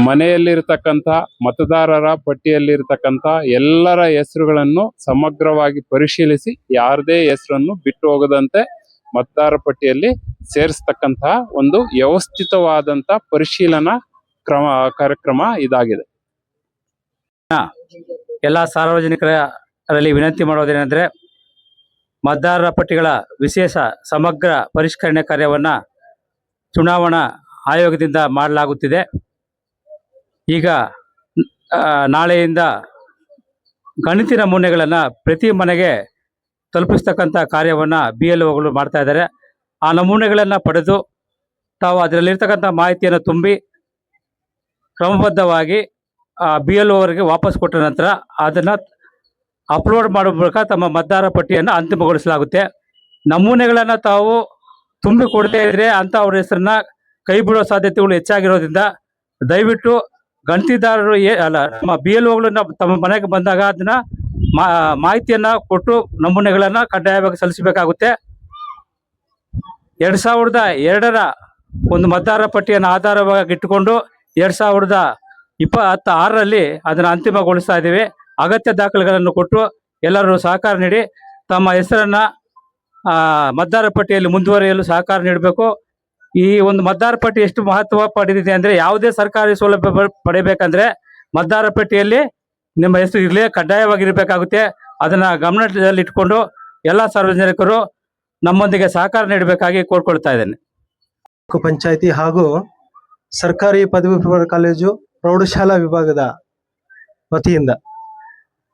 ಮನೆಯಲ್ಲಿರ್ತಕ್ಕಂಥ ಮತದಾರರ ಪಟ್ಟಿಯಲ್ಲಿರ್ತಕ್ಕಂಥ ಎಲ್ಲರ ಹೆಸರುಗಳನ್ನು ಸಮಗ್ರವಾಗಿ ಪರಿಶೀಲಿಸಿ ಯಾರದೇ ಹೆಸರನ್ನು ಬಿಟ್ಟು ಹೋಗದಂತೆ ಮತದಾರ ಪಟ್ಟಿಯಲ್ಲಿ ಸೇರಿಸ್ತಕ್ಕಂತಹ ಒಂದು ವ್ಯವಸ್ಥಿತವಾದಂತ ಪರಿಶೀಲನಾ ಕಾರ್ಯಕ್ರಮ ಇದಾಗಿದೆ. ಎಲ್ಲ ಸಾರ್ವಜನಿಕರಲ್ಲಿ ವಿನಂತಿ ಮಾಡೋದೇನೆಂದ್ರೆ, ಮತದಾರರ ಪಟ್ಟಿಗಳ ವಿಶೇಷ ಸಮಗ್ರ ಪರಿಷ್ಕರಣೆ ಕಾರ್ಯವನ್ನು ಚುನಾವಣಾ ಆಯೋಗದಿಂದ ಮಾಡಲಾಗುತ್ತಿದೆ. ಈಗ ನಾಳೆಯಿಂದ ಗಣತಿ ನಮೂನೆಗಳನ್ನು ಪ್ರತಿ ಮನೆಗೆ ತಲುಪಿಸ್ತಕ್ಕಂಥ ಕಾರ್ಯವನ್ನು BLOಗಳು ಮಾಡ್ತಾ ಇದ್ದಾರೆ. ಆ ನಮೂನೆಗಳನ್ನು ಪಡೆದು ತಾವು ಅದರಲ್ಲಿರ್ತಕ್ಕಂಥ ಮಾಹಿತಿಯನ್ನು ತುಂಬಿ ಕ್ರಮಬದ್ಧವಾಗಿ BLO ಅವರಿಗೆ ವಾಪಸ್ ಕೊಟ್ಟ ನಂತರ ಅದನ್ನು ಅಪ್ಲೋಡ್ ಮಾಡೋ ಮೂಲಕ ತಮ್ಮ ಮತದಾರ ಪಟ್ಟಿಯನ್ನು ಅಂತಿಮಗೊಳಿಸಲಾಗುತ್ತೆ. ನಮೂನೆಗಳನ್ನು ತಾವು ತುಂಬಿ ಕೊಡದೇ ಇದ್ರೆ ಅಂತ ಅವ್ರ ಹೆಸರನ್ನ ಕೈ ಬಿಡೋ ಸಾಧ್ಯತೆಗಳು ಹೆಚ್ಚಾಗಿರೋದ್ರಿಂದ ದಯವಿಟ್ಟು ಗಣತಿದಾರರು ನಮ್ಮ BLOಗಳು ತಮ್ಮ ಮನೆಗೆ ಬಂದಾಗ ಅದನ್ನ ಮಾಹಿತಿಯನ್ನ ಕೊಟ್ಟು ನಮೂನೆಗಳನ್ನು ಕಡ್ಡಾಯವಾಗಿ ಸಲ್ಲಿಸಬೇಕಾಗುತ್ತೆ. 2002ರ ಒಂದು ಮತದಾರರ ಪಟ್ಟಿಯನ್ನು ಆಧಾರವಾಗಿ ಇಟ್ಟುಕೊಂಡು 2026ರಲ್ಲಿ ಅದನ್ನು ಅಂತಿಮಗೊಳಿಸ್ತಾ ಇದ್ದೀವಿ. ಅಗತ್ಯ ದಾಖಲೆಗಳನ್ನು ಕೊಟ್ಟು ಎಲ್ಲರೂ ಸಹಕಾರ ನೀಡಿ ತಮ್ಮ ಹೆಸರನ್ನ ಮತದಾರ ಪಟ್ಟಿಯಲ್ಲಿ ಮುಂದುವರಿಯಲು ಸಹಕಾರ ನೀಡಬೇಕು. ಈ ಒಂದು ಮತದಾರ ಪಟ್ಟಿ ಎಷ್ಟು ಮಹತ್ವ ಪಡೆದಿದೆ ಅಂದರೆ, ಯಾವುದೇ ಸರ್ಕಾರಿ ಸೌಲಭ್ಯ ಪಡೆಯಬೇಕಂದ್ರೆ ಮತದಾರ ಪಟ್ಟಿಯಲ್ಲಿ ನಿಮ್ಮ ಹೆಸರು ಇರಲೇ ಕಡ್ಡಾಯವಾಗಿರಬೇಕಾಗುತ್ತೆ. ಅದನ್ನು ಗಮನದಲ್ಲಿ ಇಟ್ಕೊಂಡು ಎಲ್ಲ ಸಾರ್ವಜನಿಕರು ನಮ್ಮೊಂದಿಗೆ ಸಹಕಾರ ನೀಡಬೇಕಾಗಿ ಕೋರ್ಕೊಳ್ತಾ ಇದ್ದೇನೆ. ಪಂಚಾಯಿತಿ ಹಾಗೂ ಸರ್ಕಾರಿ ಪದವಿ ಪೂರ್ವ ಕಾಲೇಜು ಪ್ರೌಢಶಾಲಾ ವಿಭಾಗದ ವತಿಯಿಂದ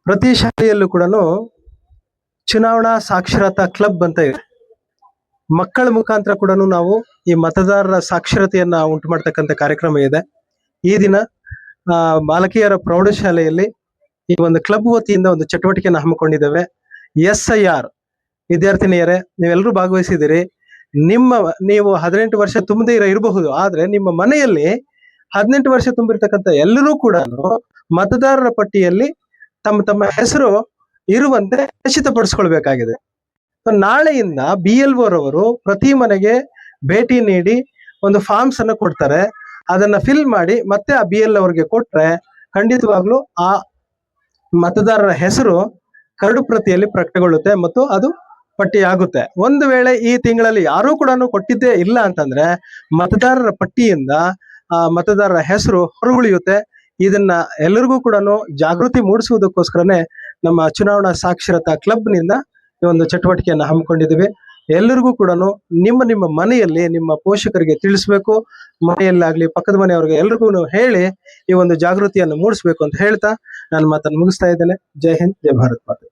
ಪ್ರತಿ ಶಾಲೆಯಲ್ಲೂ ಕೂಡ ಚುನಾವಣಾ ಸಾಕ್ಷರತಾ ಕ್ಲಬ್ ಅಂತ ಇದೆ. ಮಕ್ಕಳ ಮುಖಾಂತರ ಕೂಡ ನಾವು ಈ ಮತದಾರರ ಸಾಕ್ಷರತೆಯನ್ನ ಉಂಟು ಮಾಡ್ತಕ್ಕಂಥ ಕಾರ್ಯಕ್ರಮ ಇದೆ. ಈ ದಿನ ಬಾಲಕಿಯರ ಪ್ರೌಢಶಾಲೆಯಲ್ಲಿ ಈ ಒಂದು ಕ್ಲಬ್ ವತಿಯಿಂದ ಒಂದು ಚಟುವಟಿಕೆಯನ್ನು ಹಮ್ಮಿಕೊಂಡಿದ್ದೇವೆ. SIR ವಿದ್ಯಾರ್ಥಿನಿಯರೇ, ನೀವೆಲ್ಲರೂ ಭಾಗವಹಿಸಿದಿರಿ. ನೀವು 18 ವರ್ಷ ತುಂಬದೇ ಇರಬಹುದು, ಆದ್ರೆ ನಿಮ್ಮ ಮನೆಯಲ್ಲಿ 18 ವರ್ಷ ತುಂಬಿರ್ತಕ್ಕಂಥ ಎಲ್ಲರೂ ಕೂಡ ಮತದಾರರ ಪಟ್ಟಿಯಲ್ಲಿ ತಮ್ಮ ತಮ್ಮ ಹೆಸರು ಇರುವಂತೆ ಖಚಿತಪಡಿಸ್ಕೊಳ್ಬೇಕಾಗಿದೆ. ನಾಳೆಯಿಂದ BLO ರವರು ಪ್ರತಿ ಮನೆಗೆ ಭೇಟಿ ನೀಡಿ ಒಂದು ಫಾರ್ಮ್ಸ್ ಅನ್ನು ಕೊಡ್ತಾರೆ. ಅದನ್ನ ಫಿಲ್ ಮಾಡಿ ಮತ್ತೆ ಆ BLO ಅವರಿಗೆ ಕೊಟ್ರೆ ಖಂಡಿತವಾಗ್ಲೂ ಆ ಮತದಾರರ ಹೆಸರು ಕರಡು ಪ್ರತಿಯಲ್ಲಿ ಪ್ರಕಟಗೊಳ್ಳುತ್ತೆ ಮತ್ತು ಅದು ಪಟ್ಟಿ ಆಗುತ್ತೆ. ಒಂದು ವೇಳೆ ಈ ತಿಂಗಳಲ್ಲಿ ಯಾರೂ ಕೂಡ ಕೊಟ್ಟಿದ್ದೇ ಇಲ್ಲ ಅಂತಂದ್ರೆ ಮತದಾರರ ಪಟ್ಟಿಯಿಂದ ಮತದಾರರ ಹೆಸರು ಹೊರಗುಳಿಯುತ್ತೆ. ಇದನ್ನ ಎಲ್ಲರಿಗೂ ಕೂಡ ಜಾಗೃತಿ ಮೂಡಿಸುವುದಕ್ಕೋಸ್ಕರನೇ ನಮ್ಮ ಚುನಾವಣಾ ಸಾಕ್ಷರತಾ ಕ್ಲಬ್ನಿಂದ ಈ ಒಂದು ಚಟುವಟಿಕೆಯನ್ನು ಹಮ್ಮಿಕೊಂಡಿದ್ದೀವಿ. ಎಲ್ಲರಿಗೂ ಕೂಡ ನಿಮ್ಮ ಮನೆಯಲ್ಲಿ ನಿಮ್ಮ ಪೋಷಕರಿಗೆ ತಿಳಿಸ್ಬೇಕು, ಮನೆಯಲ್ಲಾಗ್ಲಿ ಪಕ್ಕದ ಮನೆಯವ್ರಿಗೆ ಎಲ್ರಿಗೂ ಹೇಳಿ ಈ ಒಂದು ಜಾಗೃತಿಯನ್ನು ಮೂಡಿಸ್ಬೇಕು ಅಂತ ಹೇಳ್ತಾ ನಾನು ಮಾತನ್ನು ಮುಗಿಸ್ತಾ ಇದ್ದೇನೆ. ಜೈ ಹಿಂದ್, ಜೈ ಭಾರತ್ ಮಾತೆ.